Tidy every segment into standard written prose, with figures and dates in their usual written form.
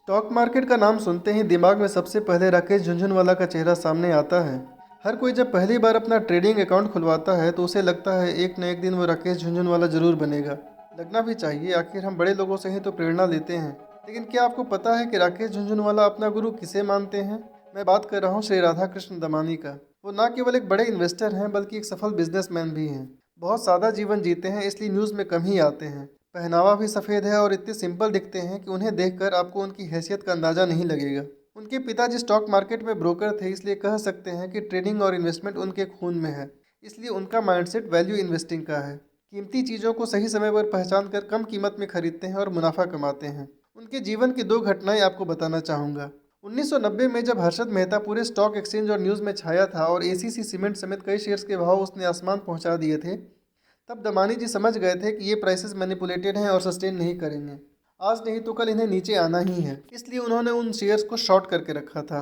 Stock market का नाम सुनते ही दिमाग में सबसे पहले राकेश झुनझुनवाला का चेहरा सामने आता है। हर कोई जब पहली बार अपना ट्रेडिंग अकाउंट खुलवाता है तो उसे लगता है एक न एक दिन वो राकेश झुनझुनवाला जरूर बनेगा। लगना भी चाहिए, आखिर हम बड़े लोगों से ही तो प्रेरणा लेते हैं। लेकिन क्या आपको पता है कि राकेश झुनझुनवाला अपना गुरु किसे मानते हैं? मैं बात कर रहा हूँ श्री राधा कृष्ण दमानी का। वो ना केवल एक बड़े इन्वेस्टर हैं बल्कि एक सफल बिजनेसमैन भी हैं। बहुत सादा जीवन जीते हैं, इसलिए न्यूज़ में कम ही आते हैं। पहनावा भी सफ़ेद है और इतने सिंपल दिखते हैं कि उन्हें देखकर आपको उनकी हैसियत का अंदाज़ा नहीं लगेगा। उनके पिताजी स्टॉक मार्केट में ब्रोकर थे, इसलिए कह सकते हैं कि ट्रेडिंग और इन्वेस्टमेंट उनके खून में है। इसलिए उनका माइंडसेट वैल्यू इन्वेस्टिंग का है। कीमती चीज़ों को सही समय पर पहचान कर कम कीमत में खरीदते हैं और मुनाफा कमाते हैं। उनके जीवन की दो घटनाएं आपको बताना चाहूँगा। 1990 में जब हर्षद मेहता पूरे स्टॉक एक्सचेंज और न्यूज़ में छाया था और एसीसी सीमेंट समेत कई शेयर्स के भाव उसने आसमान पहुंचा दिए थे, तब दमानी जी समझ गए थे कि ये प्राइसेस मैनिपुलेटेड हैं और सस्टेन नहीं करेंगे। आज नहीं तो कल इन्हें नीचे आना ही है, इसलिए उन्होंने उन शेयर्स को शॉर्ट करके रखा था।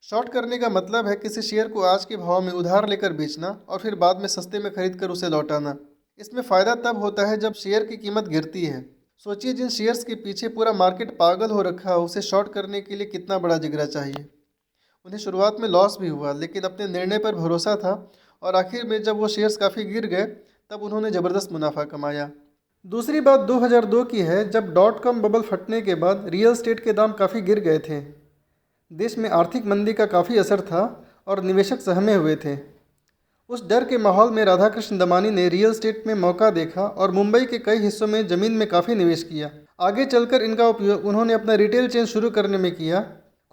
शॉर्ट करने का मतलब है किसी शेयर को आज के भाव में उधार लेकर बेचना और फिर बाद में सस्ते में खरीद कर उसे लौटाना। इसमें फ़ायदा तब होता है जब शेयर की कीमत गिरती है। सोचिए, जिन शेयर्स के पीछे पूरा मार्केट पागल हो रखा हो, उसे शॉर्ट करने के लिए कितना बड़ा जिगरा चाहिए। उन्हें शुरुआत में लॉस भी हुआ, लेकिन अपने निर्णय पर भरोसा था और आखिर में जब वो शेयर्स काफ़ी गिर गए तब उन्होंने ज़बरदस्त मुनाफा कमाया। दूसरी बात 2002 की है, जब डॉट कॉम बबल फटने के बाद रियल एस्टेट के दाम काफ़ी गिर गए थे। देश में आर्थिक मंदी का काफ़ी असर था और निवेशक सहमे हुए थे। उस डर के माहौल में राधाकृष्ण दमानी ने रियल एस्टेट में मौका देखा और मुंबई के कई हिस्सों में ज़मीन में काफ़ी निवेश किया। आगे चलकर इनका उपयोग उन्होंने अपना रिटेल चेन शुरू करने में किया।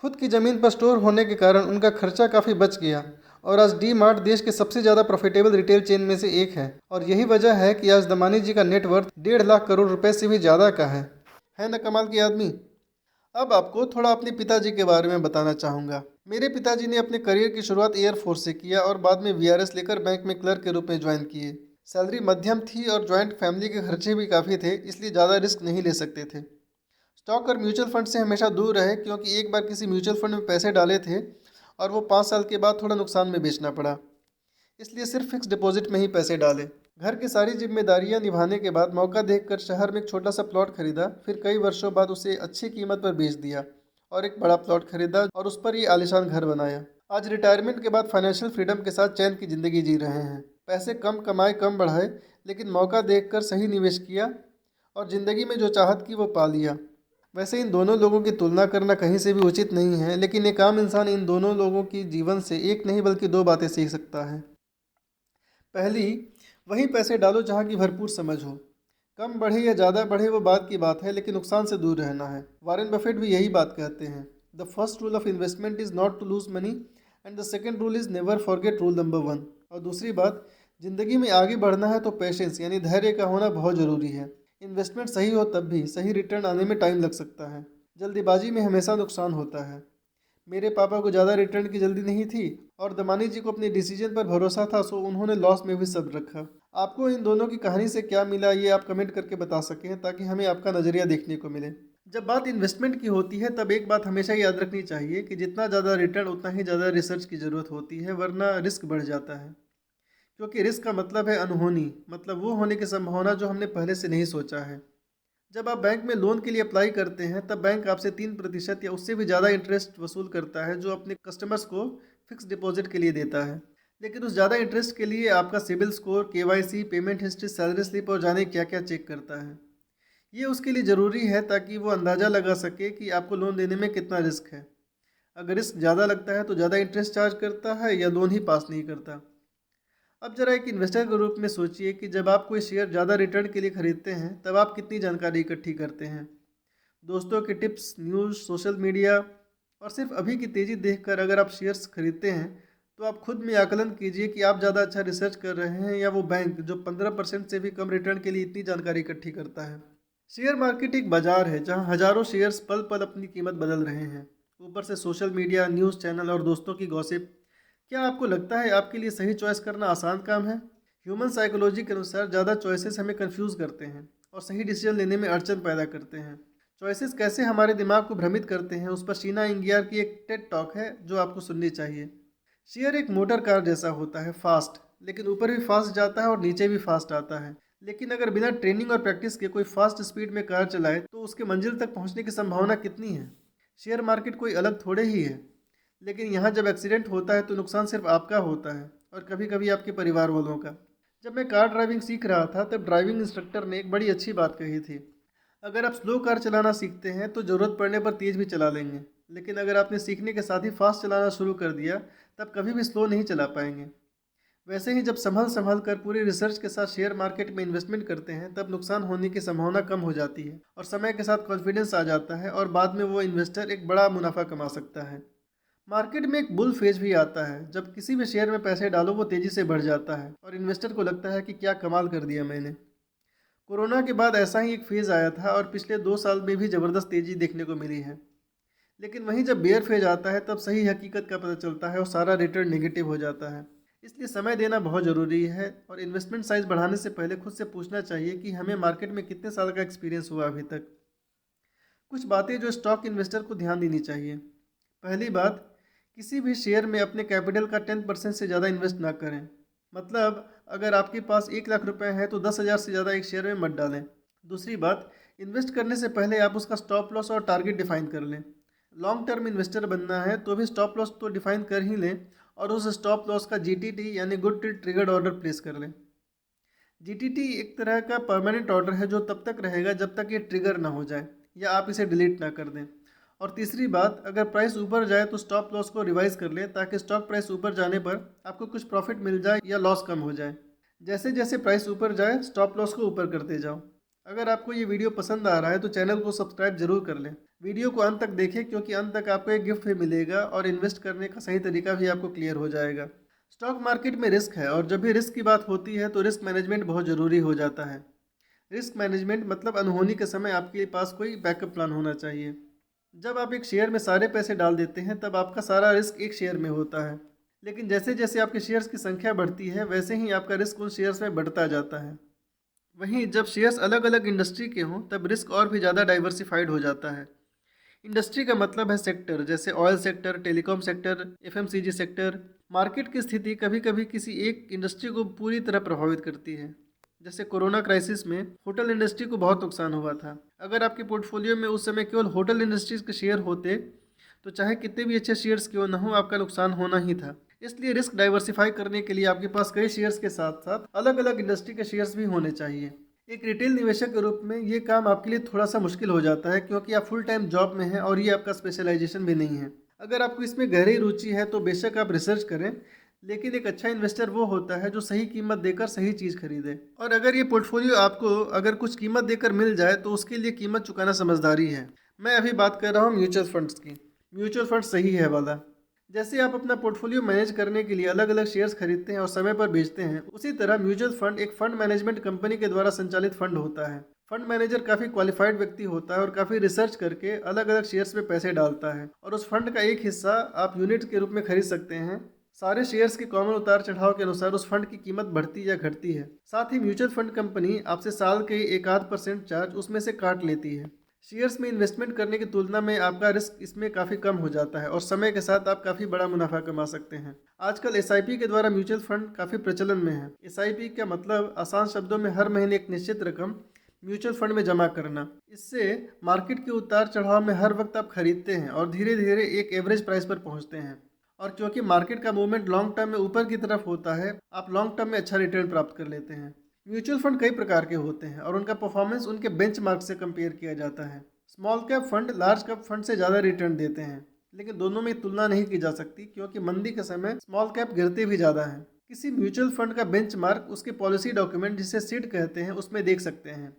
खुद की ज़मीन पर स्टोर होने के कारण उनका खर्चा काफ़ी बच गया और आज डी मार्ट देश के सबसे ज़्यादा प्रॉफिटेबल रिटेल चेन में से एक है। और यही वजह है कि आज दमानी जी का नेटवर्थ 1.5 लाख करोड़ रुपए से भी ज़्यादा का है ना कमाल की आदमी। अब आपको थोड़ा अपने पिताजी के बारे में बताना चाहूँगा। मेरे पिताजी ने अपने करियर की शुरुआत एयरफोर्स से किया और बाद में वीआरएस लेकर बैंक में क्लर्क के रूप में ज्वाइन किए। सैलरी मध्यम थी और ज्वाइंट फैमिली के खर्चे भी काफ़ी थे, इसलिए ज़्यादा रिस्क नहीं ले सकते थे। स्टॉक और म्यूचुअल फंड से हमेशा दूर रहे, क्योंकि एक बार किसी म्यूचुअल फंड में पैसे डाले थे और वो 5 साल के बाद थोड़ा नुकसान में बेचना पड़ा। इसलिए सिर्फ फिक्स डिपॉजिट में ही पैसे डाले। घर की सारी जिम्मेदारियां निभाने के बाद मौका देखकर शहर में एक छोटा सा प्लॉट खरीदा, फिर कई वर्षों बाद उसे अच्छी कीमत पर बेच दिया और एक बड़ा प्लॉट खरीदा और उस पर ये आलीशान घर बनाया। आज रिटायरमेंट के बाद फाइनेंशियल फ्रीडम के साथ चैन की ज़िंदगी जी रहे हैं। पैसे कम कमाए कम बढ़ाए, लेकिन मौका देखकर सही निवेश किया और ज़िंदगी में जो चाहत की वो पा लिया। वैसे इन दोनों लोगों की तुलना करना कहीं से भी उचित नहीं है, लेकिन एक आम इंसान इन दोनों लोगों की जीवन से एक नहीं बल्कि दो बातें सीख सकता है। पहली, वहीं पैसे डालो जहां की भरपूर समझ हो। कम बढ़े या ज़्यादा बढ़े वो बात की बात है, लेकिन नुकसान से दूर रहना है। वॉरेन बफेट भी यही बात कहते हैं। The first rule of investment is not to lose money and the second rule is never forget rule number 1। और दूसरी बात, ज़िंदगी में आगे बढ़ना है तो पेशेंस यानी धैर्य का होना बहुत ज़रूरी है। इन्वेस्टमेंट सही हो तब भी सही रिटर्न आने में टाइम लग सकता है। जल्दीबाजी में हमेशा नुकसान होता है। मेरे पापा को ज़्यादा रिटर्न की जल्दी नहीं थी और दमानी जी को अपने डिसीजन पर भरोसा था, सो उन्होंने लॉस में भी सब्र रखा। आपको इन दोनों की कहानी से क्या मिला, ये आप कमेंट करके बता सकें, ताकि हमें आपका नज़रिया देखने को मिले। जब बात इन्वेस्टमेंट की होती है तब एक बात हमेशा याद रखनी चाहिए कि जितना ज़्यादा रिटर्न उतना ही ज़्यादा रिसर्च की ज़रूरत होती है, वरना रिस्क बढ़ जाता है। क्योंकि रिस्क का मतलब है अनहोनी, मतलब वो होने की संभावना जो हमने पहले से नहीं सोचा है। जब आप बैंक में लोन के लिए अप्लाई करते हैं तब बैंक आपसे 3% या उससे भी ज़्यादा इंटरेस्ट वसूल करता है, जो अपने कस्टमर्स को फिक्स डिपॉजिट के लिए देता है। लेकिन उस ज़्यादा इंटरेस्ट के लिए आपका CIBIL score, KYC, payment history, salary slip और जाने क्या क्या चेक करता है। ये उसके लिए ज़रूरी है ताकि वो अंदाज़ा लगा सके कि आपको लोन देने में कितना रिस्क है। अगर रिस्क ज़्यादा लगता है तो ज़्यादा इंटरेस्ट चार्ज करता है या लोन ही पास नहीं करता। अब जरा एक इन्वेस्टर के रूप में सोचिए कि जब आप कोई शेयर ज़्यादा रिटर्न के लिए खरीदते हैं तब आप कितनी जानकारी इकट्ठी करते हैं। दोस्तों के टिप्स, न्यूज़, सोशल मीडिया और सिर्फ अभी की तेज़ी देखकर अगर आप शेयर्स खरीदते हैं तो आप खुद में आकलन कीजिए कि आप ज़्यादा अच्छा रिसर्च कर रहे हैं या वो बैंक जो 15% से भी कम रिटर्न के लिए इतनी जानकारी इकट्ठी करता है। शेयर मार्केट एक बाजार है जहां हज़ारों शेयर्स पल पल अपनी कीमत बदल रहे हैं। ऊपर से सोशल मीडिया, न्यूज़ चैनल और दोस्तों की गॉसिप। क्या आपको लगता है आपके लिए सही चॉइस करना आसान काम है? ह्यूमन साइकोलॉजी के अनुसार ज़्यादा चॉइसेस हमें कंफ्यूज करते हैं और सही डिसीजन लेने में अड़चन पैदा करते हैं। चॉइसेस कैसे हमारे दिमाग को भ्रमित करते हैं, उस पर शीना इंगियार की एक टेड टॉक है जो आपको सुननी चाहिए। शेयर एक मोटर कार जैसा होता है, फास्ट, लेकिन ऊपर भी फास्ट जाता है और नीचे भी फास्ट आता है। लेकिन अगर बिना ट्रेनिंग और प्रैक्टिस के कोई फास्ट स्पीड में कार चलाए तो उसके मंजिल तक पहुंचने की संभावना कितनी है। शेयर मार्केट कोई अलग थोड़े ही है, लेकिन यहाँ जब एक्सीडेंट होता है तो नुकसान सिर्फ आपका होता है और कभी कभी आपके परिवार वालों का। जब मैं कार ड्राइविंग सीख रहा था तब ड्राइविंग इंस्ट्रक्टर ने एक बड़ी अच्छी बात कही थी। अगर आप स्लो कार चलाना सीखते हैं तो ज़रूरत पड़ने पर तेज़ भी चला लेंगे, लेकिन अगर आपने सीखने के साथ ही फास्ट चलाना शुरू कर दिया तब कभी भी स्लो नहीं चला पाएंगे। वैसे ही जब संभल संभल कर पूरी रिसर्च के साथ शेयर मार्केट में इन्वेस्टमेंट करते हैं तब नुकसान होने की संभावना कम हो जाती है और समय के साथ कॉन्फिडेंस आ जाता है और बाद में वो इन्वेस्टर एक बड़ा मुनाफा कमा सकता है। मार्केट में एक बुल फेज भी आता है, जब किसी भी शेयर में पैसे डालो वो तेज़ी से बढ़ जाता है और इन्वेस्टर को लगता है कि क्या कमाल कर दिया मैंने। कोरोना के बाद ऐसा ही एक फेज़ आया था और पिछले 2 साल में भी ज़बरदस्त तेज़ी देखने को मिली है। लेकिन वहीं जब बेयर फेज आता है तब सही हकीकत का पता चलता है और सारा रिटर्न नेगेटिव हो जाता है। इसलिए समय देना बहुत ज़रूरी है और इन्वेस्टमेंट साइज बढ़ाने से पहले खुद से पूछना चाहिए कि हमें मार्केट में कितने साल का एक्सपीरियंस हुआ अभी तक। कुछ बातें जो स्टॉक इन्वेस्टर को ध्यान देनी चाहिए। पहली बात, किसी भी शेयर में अपने कैपिटल का 10% से ज़्यादा इन्वेस्ट ना करें। मतलब अगर आपके पास 1 लाख रुपए हैं तो 10,000 से ज़्यादा एक शेयर में मत डालें। दूसरी बात, इन्वेस्ट करने से पहले आप उसका स्टॉप लॉस और टारगेट डिफाइन कर लें। लॉन्ग टर्म इन्वेस्टर बनना है तो भी स्टॉप लॉस तो डिफाइन कर ही लें और उस स्टॉप लॉस का जीटीटी यानी गुड ट्रिगर्ड ऑर्डर प्लेस कर लें। जीटीटी एक तरह का परमानेंट ऑर्डर है जो तब तक रहेगा जब तक ये ट्रिगर ना हो जाए या आप इसे डिलीट ना कर दें। और तीसरी बात, अगर प्राइस ऊपर जाए तो स्टॉप लॉस को रिवाइज कर लें ताकि स्टॉक प्राइस ऊपर जाने पर आपको कुछ प्रॉफिट मिल जाए या लॉस कम हो जाए। जैसे जैसे प्राइस ऊपर जाए स्टॉप लॉस को ऊपर करते जाओ। अगर आपको ये वीडियो पसंद आ रहा है तो चैनल को सब्सक्राइब जरूर कर लें। वीडियो को अंत तक देखें क्योंकि अंत तक आपको एक गिफ्ट भी मिलेगा और इन्वेस्ट करने का सही तरीका भी आपको क्लियर हो जाएगा। स्टॉक मार्केट में रिस्क है और जब भी रिस्क की बात होती है तो रिस्क मैनेजमेंट बहुत ज़रूरी हो जाता है। रिस्क मैनेजमेंट मतलब अनहोनी के समय आपके पास कोई बैकअप प्लान होना चाहिए। जब आप एक शेयर में सारे पैसे डाल देते हैं तब आपका सारा रिस्क एक शेयर में होता है, लेकिन जैसे जैसे आपके शेयर्स की संख्या बढ़ती है वैसे ही आपका रिस्क उन शेयर्स में बढ़ता जाता है। वहीं जब शेयर्स अलग अलग इंडस्ट्री के हों तब रिस्क और भी ज़्यादा डाइवर्सिफाइड हो जाता है। इंडस्ट्री का मतलब है सेक्टर, जैसे oil sector, telecom sector, FMCG sector. Market की स्थिति कभी कभी किसी एक इंडस्ट्री को पूरी तरह प्रभावित करती है। जैसे कोरोना क्राइसिस में होटल इंडस्ट्री को बहुत नुकसान हुआ था। अगर आपके पोर्टफोलियो में उस समय केवल होटल इंडस्ट्रीज के शेयर होते तो चाहे कितने भी अच्छे शेयर्स क्यों न हो आपका नुकसान होना ही था। इसलिए रिस्क डाइवर्सिफाई करने के लिए आपके पास कई शेयर्स के साथ साथ अलग अलग इंडस्ट्री के शेयर्स भी होने चाहिए। एक रिटेल निवेशक के रूप में ये काम आपके लिए थोड़ा सा मुश्किल हो जाता है क्योंकि आप फुल टाइम जॉब में हैं और ये आपका स्पेशलाइजेशन भी नहीं है। अगर आपको इसमें गहरी रुचि है तो बेशक आप रिसर्च करें, लेकिन एक अच्छा इन्वेस्टर वो होता है जो सही कीमत देकर सही चीज़ खरीदे। और अगर ये पोर्टफोलियो आपको अगर कुछ कीमत देकर मिल जाए तो उसके लिए कीमत चुकाना समझदारी है। मैं अभी बात कर रहा हूँ म्यूचुअल फंड्स की। म्यूचुअल फंड सही है वाला। जैसे आप अपना पोर्टफोलियो मैनेज करने के लिए अलग अलग शेयर्स खरीदते हैं और समय पर बेचते हैं, उसी तरह म्यूचुअल फंड एक फंड मैनेजमेंट कंपनी के द्वारा संचालित फंड होता है। फंड मैनेजर काफ़ी क्वालिफाइड व्यक्ति होता है और काफ़ी रिसर्च करके अलग अलग शेयर्स में पैसे डालता है और उस फंड का एक हिस्सा आप यूनिट के रूप में खरीद सकते हैं। सारे शेयर्स के कॉमन उतार चढ़ाव के अनुसार उस फंड की कीमत बढ़ती या घटती है। साथ ही म्यूचुअल फंड कंपनी आपसे साल के 1-8% चार्ज उसमें से काट लेती है। शेयर्स में इन्वेस्टमेंट करने की तुलना में आपका रिस्क इसमें काफ़ी कम हो जाता है और समय के साथ आप काफ़ी बड़ा मुनाफा कमा सकते हैं। आजकल एसआईपी के द्वारा म्यूचुअल फंड काफ़ी प्रचलन में है। एसआईपी का मतलब आसान शब्दों में हर महीने एक निश्चित रकम म्यूचुअल फंड में जमा करना। इससे मार्केट के उतार चढ़ाव में हर वक्त आप खरीदते हैं और धीरे धीरे एक एवरेज प्राइस पर पहुंचते हैं। और क्योंकि मार्केट का मूवमेंट लॉन्ग टर्म में ऊपर की तरफ होता है, आप लॉन्ग टर्म में अच्छा रिटर्न प्राप्त कर लेते हैं। म्यूचुअल फंड कई प्रकार के होते हैं और उनका परफॉर्मेंस उनके बेंचमार्क से कंपेयर किया जाता है। Small cap fund large cap fund से ज़्यादा रिटर्न देते हैं, लेकिन दोनों में तुलना नहीं की जा सकती क्योंकि मंदी के समय स्मॉल कैप गिरते भी ज़्यादा हैं। किसी म्यूचुअल फंड का बेंचमार्क उसके पॉलिसी डॉक्यूमेंट जिसे सीड कहते हैं उसमें देख सकते हैं।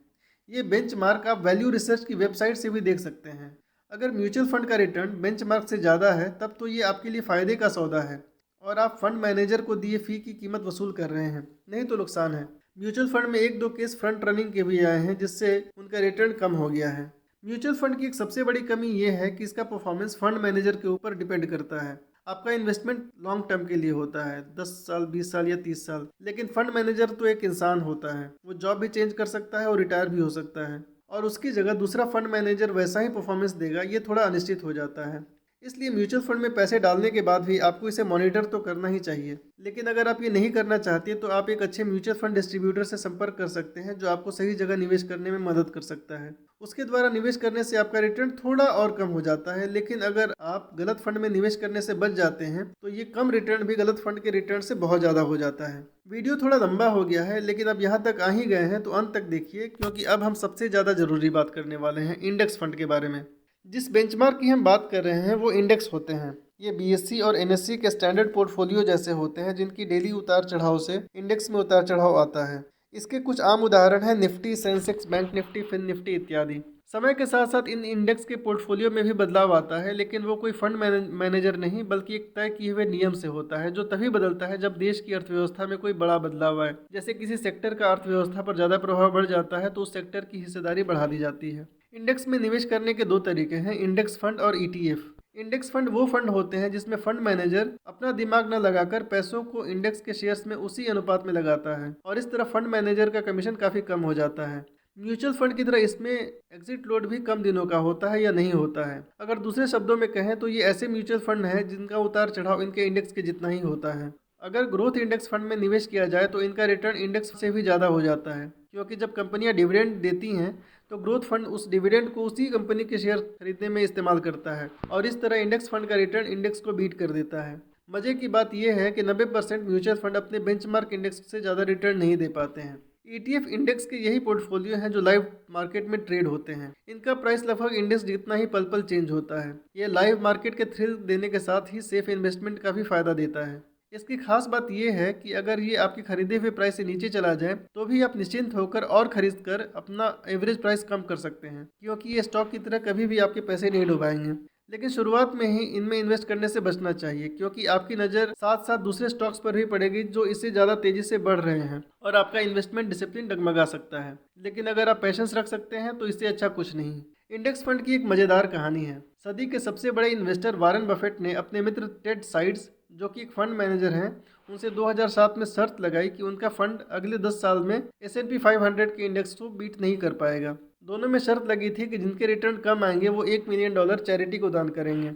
ये बेंचमार्क आप वैल्यू रिसर्च की वेबसाइट से भी देख सकते हैं। अगर म्यूचुअल फंड का रिटर्न बेंचमार्क से ज़्यादा है तब तो ये आपके लिए फ़ायदे का सौदा है और आप फंड मैनेजर को दिए फ़ी की कीमत वसूल कर रहे हैं, नहीं तो नुकसान है। म्यूचुअल फंड में 1-2 केस फ्रंट रनिंग के भी आए हैं जिससे उनका रिटर्न कम हो गया है। म्यूचुअल फंड की एक सबसे बड़ी कमी ये है कि इसका परफॉर्मेंस फंड मैनेजर के ऊपर डिपेंड करता है। आपका इन्वेस्टमेंट लॉन्ग टर्म के लिए होता है, 10 साल, 20 साल या 30 साल, लेकिन फंड मैनेजर तो एक इंसान होता है। वो जॉब भी चेंज कर सकता है और रिटायर भी हो सकता है और उसकी जगह दूसरा फंड मैनेजर वैसा ही परफॉर्मेंस देगा, ये थोड़ा अनिश्चित हो जाता है। इसलिए म्यूचुअल फंड में पैसे डालने के बाद भी आपको इसे मॉनिटर तो करना ही चाहिए। लेकिन अगर आप ये नहीं करना चाहते तो आप एक अच्छे म्यूचुअल फंड डिस्ट्रीब्यूटर से संपर्क कर सकते हैं जो आपको सही जगह निवेश करने में मदद कर सकता है। उसके द्वारा निवेश करने से आपका रिटर्न थोड़ा और कम हो जाता है, लेकिन अगर आप गलत फंड में निवेश करने से बच जाते हैं तो ये कम रिटर्न भी गलत फंड के रिटर्न से बहुत ज़्यादा हो जाता है। वीडियो थोड़ा लंबा हो गया है, लेकिन अब यहाँ तक आ ही गए हैं तो अंत तक देखिए, क्योंकि अब हम सबसे ज़्यादा ज़रूरी बात करने वाले हैं इंडेक्स फंड के बारे में। जिस बेंचमार्क की हम बात कर रहे हैं वो इंडेक्स होते हैं। ये बीएससी और एनएससी के स्टैंडर्ड पोर्टफोलियो जैसे होते हैं जिनकी डेली उतार चढ़ाव से इंडेक्स में उतार चढ़ाव आता है। इसके कुछ आम उदाहरण हैं निफ्टी, सेंसेक्स, बैंक निफ्टी, फिन निफ्टी इत्यादि। समय के साथ साथ इन इंडेक्स के पोर्टफोलियो में भी बदलाव आता है, लेकिन वो कोई फंड मैनेजर नहीं बल्कि एक तय किए हुए नियम से होता है जो तभी बदलता है जब देश की अर्थव्यवस्था में कोई बड़ा बदलाव आए। जैसे किसी सेक्टर का अर्थव्यवस्था पर ज़्यादा प्रभाव बढ़ जाता है तो उस सेक्टर की हिस्सेदारी बढ़ा दी जाती है। इंडेक्स में निवेश करने के दो तरीके हैं, इंडेक्स फंड और ईटीएफ। इंडेक्स फंड वो फंड होते हैं जिसमें फंड मैनेजर अपना दिमाग न लगाकर पैसों को इंडेक्स के शेयर्स में उसी अनुपात में लगाता है और इस तरह फंड मैनेजर का कमीशन काफ़ी कम हो जाता है। म्यूचुअल फंड की तरह इसमें एग्जिट लोड भी कम दिनों का होता है या नहीं होता है। अगर दूसरे शब्दों में कहें तो ये ऐसे म्यूचुअल फंड हैं जिनका उतार चढ़ाव इनके इंडेक्स के जितना ही होता है। अगर ग्रोथ इंडेक्स फंड में निवेश किया जाए तो इनका रिटर्न इंडेक्स से भी ज़्यादा हो जाता है, क्योंकि जब कंपनियां डिविडेंड देती हैं तो ग्रोथ फंड उस डिविडेंड को उसी कंपनी के शेयर खरीदने में इस्तेमाल करता है और इस तरह इंडेक्स फंड का रिटर्न इंडेक्स को बीट कर देता है। मज़े की बात यह है कि 90% म्यूचुअल फंड अपने बेंचमार्क इंडेक्स से ज़्यादा रिटर्न नहीं दे पाते हैं। ईटीएफ इंडेक्स के यही पोर्टफोलियो हैं जो लाइव मार्केट में ट्रेड होते हैं। इनका प्राइस लगभग इंडेक्स जितना ही पल पल चेंज होता है। ये लाइव मार्केट के थ्रिल देने के साथ ही सेफ इन्वेस्टमेंट का भी फायदा देता है। इसकी खास बात यह है कि अगर ये आपके खरीदे हुए प्राइस से नीचे चला जाए तो भी आप निश्चिंत होकर और खरीद कर अपना एवरेज प्राइस कम कर सकते हैं, क्योंकि ये स्टॉक की तरह कभी भी आपके पैसे नहीं डुबाएंगे। लेकिन शुरुआत में ही इनमें इन्वेस्ट करने से बचना चाहिए, क्योंकि आपकी नज़र साथ साथ दूसरे स्टॉक्स पर भी पड़ेगी जो इससे ज़्यादा तेज़ी से बढ़ रहे हैं और आपका इन्वेस्टमेंट डिसिप्लिन डगमगा सकता है। लेकिन अगर आप पेशेंस रख सकते हैं तो इससे अच्छा कुछ नहीं। इंडेक्स फंड की एक मज़ेदार कहानी है। सदी के सबसे बड़े इन्वेस्टर वारेन बफेट ने अपने मित्र टेड साइड्स, जो कि एक फंड मैनेजर हैं, उनसे 2007 में शर्त लगाई कि उनका फंड अगले 10 साल में S&P 500 के इंडेक्स को बीट नहीं कर पाएगा। दोनों में शर्त लगी थी कि जिनके रिटर्न कम आएंगे वो $1 मिलियन चैरिटी को दान करेंगे।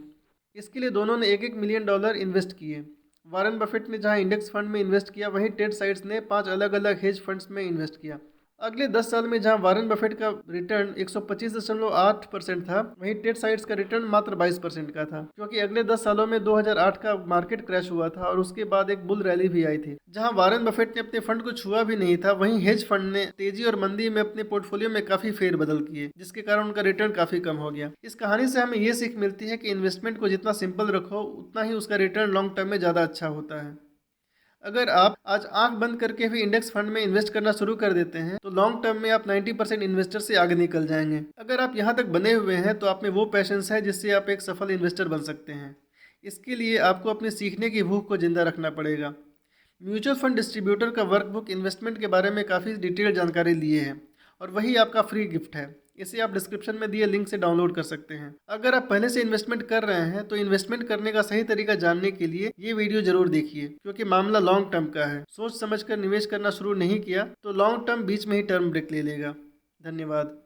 इसके लिए दोनों ने $1-1 मिलियन इन्वेस्ट किए। वारेन बफेट ने जहां इंडेक्स फंड में इन्वेस्ट किया, वहीं टेड साइड्स ने 5 अलग अलग हेज फंड्स में इन्वेस्ट किया। अगले 10 साल में जहां वारेन बफेट का रिटर्न 125.8% था, वहीं टेड साइड्स का रिटर्न मात्र 22% का था, क्योंकि अगले 10 सालों में 2008 का मार्केट क्रैश हुआ था और उसके बाद एक बुल रैली भी आई थी। जहां वारेन बफेट ने अपने फंड को छुआ भी नहीं था, वहीं हेज फंड ने तेजी और मंदी में अपने पोर्टफोलियो में काफी फेरबदल किए, जिसके कारण उनका रिटर्न काफी कम हो गया। इस कहानी से हमें ये सीख मिलती है कि इन्वेस्टमेंट को जितना सिंपल रखो उतना ही उसका रिटर्न लॉन्ग टर्म में ज़्यादा अच्छा होता है। अगर आप आज आंख बंद करके भी इंडेक्स फंड में इन्वेस्ट करना शुरू कर देते हैं तो लॉन्ग टर्म में आप 90% इन्वेस्टर से आगे निकल जाएंगे। अगर आप यहाँ तक बने हुए हैं तो आप में वो पैशंस है जिससे आप एक सफल इन्वेस्टर बन सकते हैं। इसके लिए आपको अपने सीखने की भूख को जिंदा रखना पड़ेगा। म्यूचुअल फंड डिस्ट्रीब्यूटर का वर्कबुक इन्वेस्टमेंट के बारे में काफ़ी डिटेल जानकारी लिए है और वही आपका फ्री गिफ्ट है। इसे आप डिस्क्रिप्शन में दिए लिंक से डाउनलोड कर सकते हैं। अगर आप पहले से इन्वेस्टमेंट कर रहे हैं तो इन्वेस्टमेंट करने का सही तरीका जानने के लिए ये वीडियो जरूर देखिए, क्योंकि मामला लॉन्ग टर्म का है। सोच समझकर निवेश करना शुरू नहीं किया तो लॉन्ग टर्म बीच में ही टर्म ब्रेक ले लेगा। धन्यवाद।